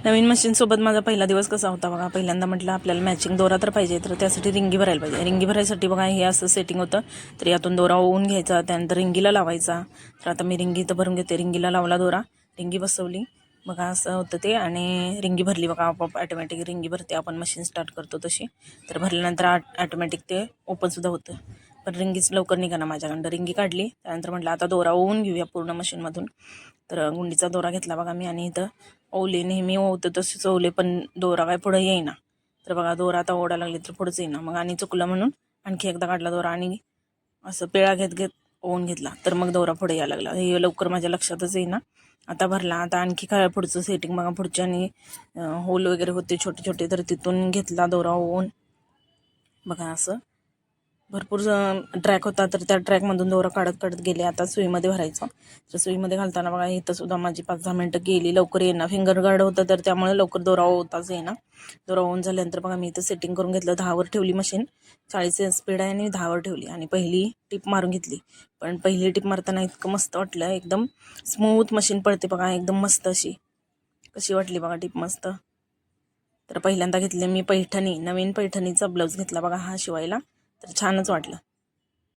नवीन मशीनसोबत माझा पहिला दिवस कसा होता बघा. पहिल्यांदा म्हटलं आपल्याला मॅचिंग दोरा तर पाहिजे, तर त्यासाठी रिंगी भरायला पाहिजे. रिंगी भरायसाठी बघा हे असं सेटिंग होतं, तर यातून दोरा ओवून घ्यायचा, त्यानंतर रिंगीला लावायचा. तर आता मी रिंगी तर भरून घेते. रिंगीला लावला दोरा, रिंगी बसवली बघा, असं होतं ते. आणि रिंगी भरली बघा, आपोआप ऑटोमॅटिक रिंगी भरते, आपण मशीन स्टार्ट करतो तशी. तर भरल्यानंतर ऑटोमॅटिक ते ओपनसुद्धा होतं. पण रिंगीच लवकर निघाना माझ्याकडं. रिंगी काढली, त्यानंतर म्हटलं आता दोरा ओवून घेऊया पूर्ण मशीनमधून. तर गुंडीचा दोरा घेतला बघा मी, आणि इथं ओवले, नेहमी ओवतं तसेच ओवले, पण दोरा काय पुढे येईना. तर बघा दोरा आता ओढा लागली तर पुढंच येईना. मग आणि चुकलं म्हणून आणखी एकदा काढला दोरा आणि असं पेळा घेत घेत ओवून घेतला, तर मग दोरा पुढे यायला लागला. हे लवकर माझ्या लक्षातच येईना. आता भरला, आता आणखी काय पुढचं सेटिंग बघा. पुढच्या आणि होल वगैरे होते छोटे छोटे, तर तिथून घेतला दोरा ओवून बघा. असं भरपूर ट्रॅक होता, तर त्या ट्रॅकमधून दोरा काढत काढत गेले. आता सुईमध्ये भरायचं. तर सुईमध्ये घालताना बघा इथं सुद्धा माझी 5-10 मिनटं गेली, लवकर येईना. फिंगर गार्ड होतं, तर त्यामुळे लवकर दोरा ओवताच येईना. दोरा ओवून झाल्यानंतर बघा मी इथं सेटिंग करून घेतलं. 10वर ठेवली मशीन, 40 स्पीड आहे, आणि 10वर ठेवली आणि पहिली टिप मारून घेतली. पण पहिली टिप मारताना इतकं मस्त वाटलं, एकदम स्मूथ मशीन पडते बघा, एकदम मस्त अशी. कशी वाटली बघा टिप, मस्त. तर पहिल्यांदा घेतले मी पैठणी, नवीन पैठणीचा ब्लाऊज घेतला बघा हा शिवायला, तर छानच वाटलं.